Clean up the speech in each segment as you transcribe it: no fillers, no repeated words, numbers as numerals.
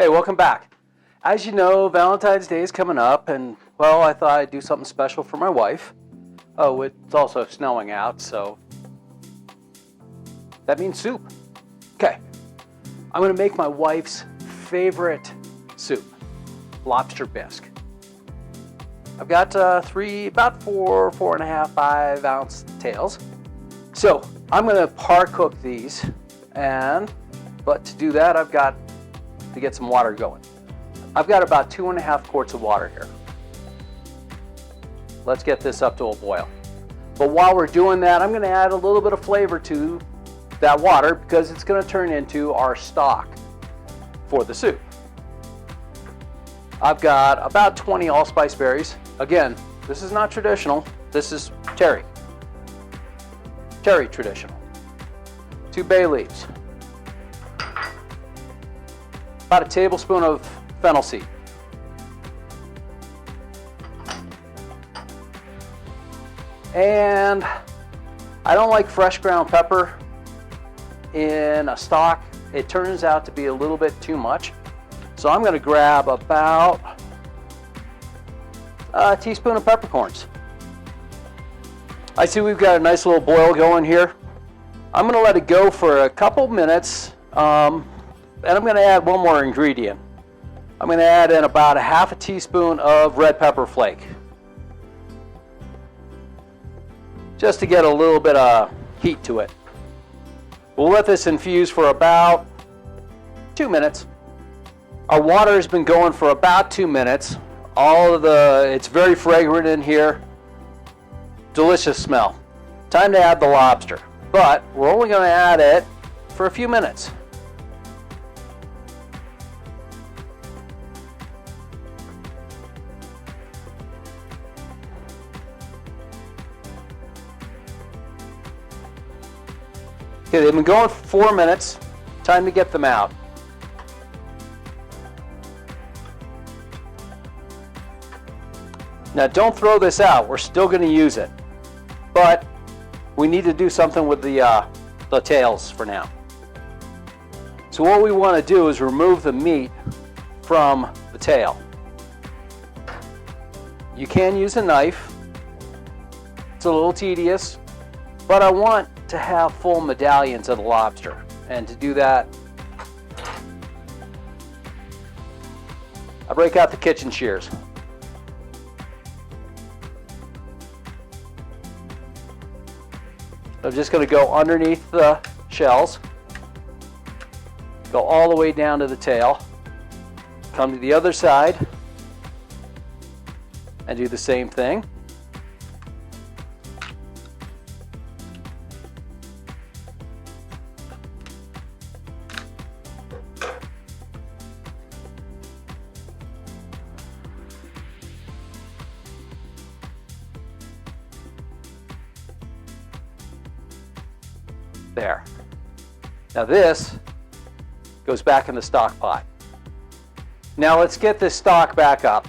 Hey, welcome back. As you know, Valentine's Day is coming up, and well, I thought I'd do something special for my wife. Oh, it's also snowing out, so that means soup. Okay, I'm going to make my wife's favorite soup, Lobster Bisque. I've got about 4.5, 5 ounce tails. So I'm going to par cook these, but to do that, I've got to get some water going. I've got about 2.5 quarts of water here. Let's get this up to a boil. But while we're doing that, I'm going to add a little bit of flavor to that water because it's going to turn into our stock for the soup. I've got about 20 allspice berries. Again, this is not traditional. This is terry traditional. 2 bay leaves. About a tablespoon of fennel seed. And I don't like fresh ground pepper in a stock. It turns out to be a little bit too much. So I'm going to grab about a teaspoon of peppercorns. I see we've got a nice little boil going here. I'm going to let it go for a couple minutes. And I'm going to add one more ingredient. I'm going to add in about a half a teaspoon of red pepper flake. Just to get a little bit of heat to it. We'll let this infuse for about 2 minutes. Our water has been going for about 2 minutes. It's very fragrant in here. Delicious smell. Time to add the lobster. But we're only going to add it for a few minutes. Okay, they've been going for 4 minutes. Time to get them out. Now don't throw this out. We're still going to use it. But we need to do something with the tails for now. So what we want to do is remove the meat from the tail. You can use a knife. It's a little tedious, but I want to have full medallions of the lobster. And to do that, I break out the kitchen shears. I'm just going to go underneath the shells, go all the way down to the tail, come to the other side, and do the same thing. There. Now this goes back in the stock pot. Now let's get this stock back up.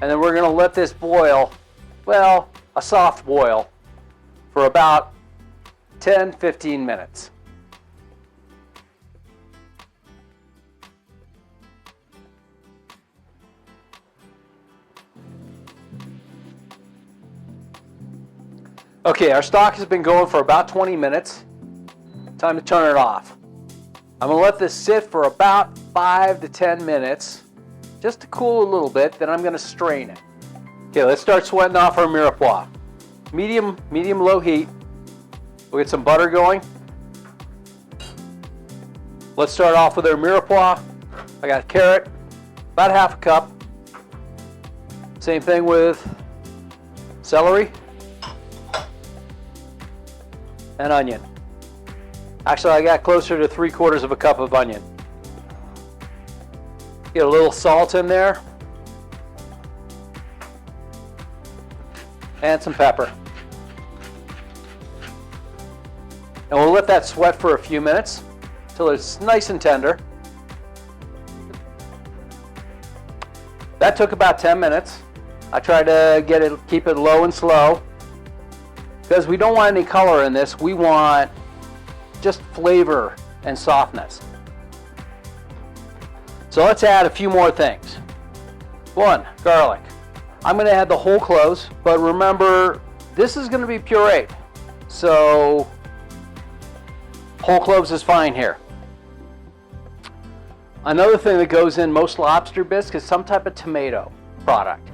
And then we're going to let this boil, well, a soft boil, for about 10-15 minutes. Okay, our stock has been going for about 20 minutes. Time to turn it off. I'm going to let this sit for about 5 to 10 minutes, just to cool a little bit, then I'm going to strain it. Okay, let's start sweating off our mirepoix. Medium-low heat. We'll get some butter going. Let's start off with our mirepoix. I got carrot, about half a cup. Same thing with celery and onion. Actually, I got closer to 3/4 cup of onion. Get a little salt in there. And some pepper. And we'll let that sweat for a few minutes until it's nice and tender. That took about 10 minutes. I tried to keep it low and slow, because we don't want any color in this. We want just flavor and softness. So let's add a few more things. 1, garlic. I'm going to add the whole cloves, but remember, this is going to be pureed. So whole cloves is fine here. Another thing that goes in most lobster bisque is some type of tomato product.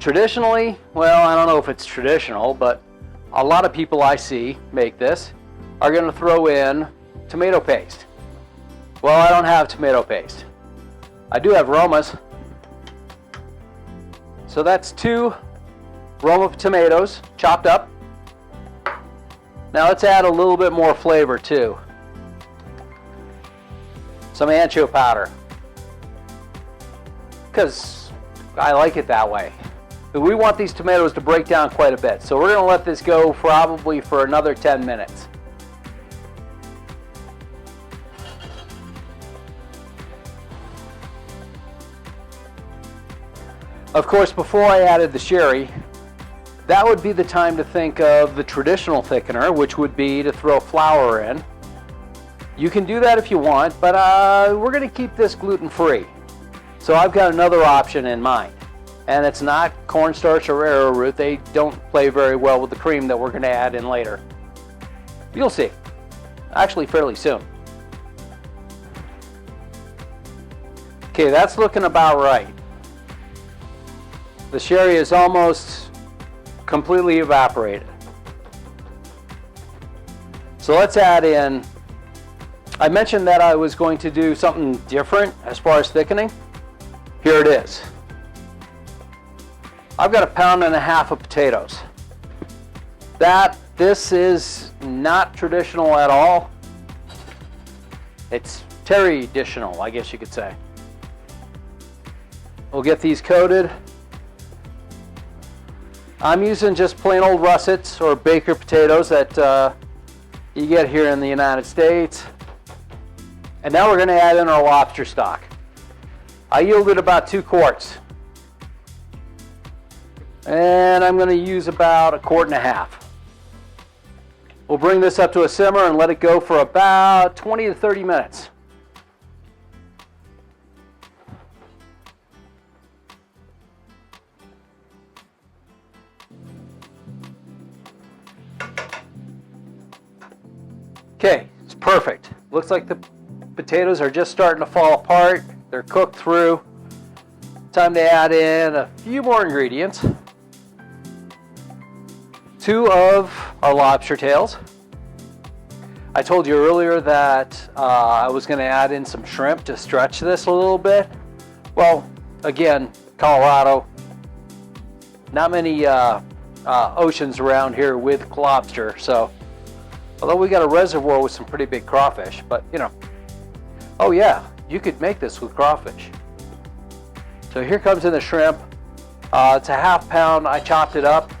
Traditionally, well, I don't know if it's traditional, but a lot of people I see make this are going to throw in tomato paste. Well, I don't have tomato paste. I do have Romas. So that's 2 Roma tomatoes chopped up. Now let's add a little bit more flavor too. Some ancho powder, because I like it that way. But we want these tomatoes to break down quite a bit. So we're going to let this go probably for another 10 minutes. Of course, before I added the sherry, that would be the time to think of the traditional thickener, which would be to throw flour in. You can do that if you want, but we're going to keep this gluten-free. So I've got another option in mind. And it's not cornstarch or arrowroot. They don't play very well with the cream that we're going to add in later. You'll see. Actually, fairly soon. Okay, that's looking about right. The sherry is almost completely evaporated. So let's add in, I mentioned that I was going to do something different as far as thickening. Here it is. I've got 1.5 pounds of potatoes. This is not traditional at all. It's traditional, I guess you could say. We'll get these coated. I'm using just plain old russets or baker potatoes that you get here in the United States. And now we're going to add in our lobster stock. I yielded about 2 quarts. And I'm going to use about 1.5 quarts. We'll bring this up to a simmer and let it go for about 20 to 30 minutes. Okay, it's perfect. Looks like the potatoes are just starting to fall apart. They're cooked through. Time to add in a few more ingredients. 2 of our lobster tails. I told you earlier that I was going to add in some shrimp to stretch this a little bit. Well, again, Colorado, not many oceans around here with lobster, so although we got a reservoir with some pretty big crawfish, but you know, oh yeah, you could make this with crawfish. So here comes in the shrimp. It's a 1/2 pound. I chopped it up.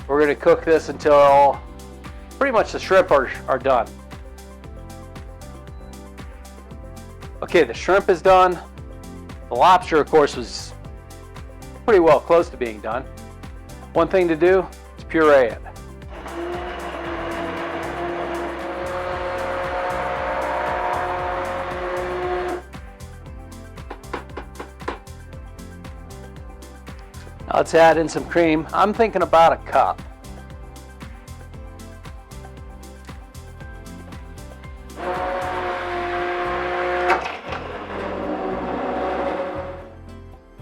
We're going to cook this until pretty much the shrimp are done. Okay, the shrimp is done. The lobster, of course, was pretty well close to being done. One thing to do is puree it. Now let's add in some cream. I'm thinking about 1 cup.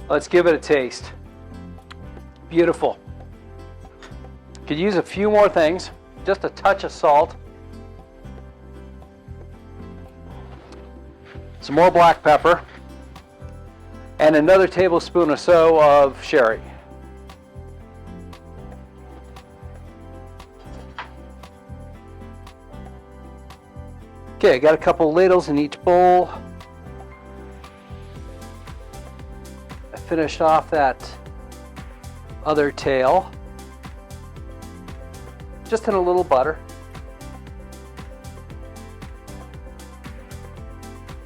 Let's give it a taste. Beautiful. Could use a few more things. Just a touch of salt. Some more black pepper. And another tablespoon or so of sherry. Okay, I got a couple ladles in each bowl. I finished off that other tail. Just in a little butter.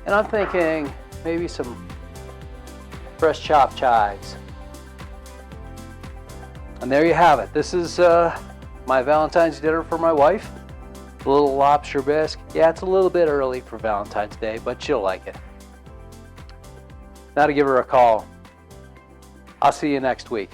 And I'm thinking maybe some fresh chopped chives. And there you have it. This is my Valentine's dinner for my wife. A little lobster bisque. Yeah, it's a little bit early for Valentine's Day, but she'll like it. Now to give her a call. I'll see you next week.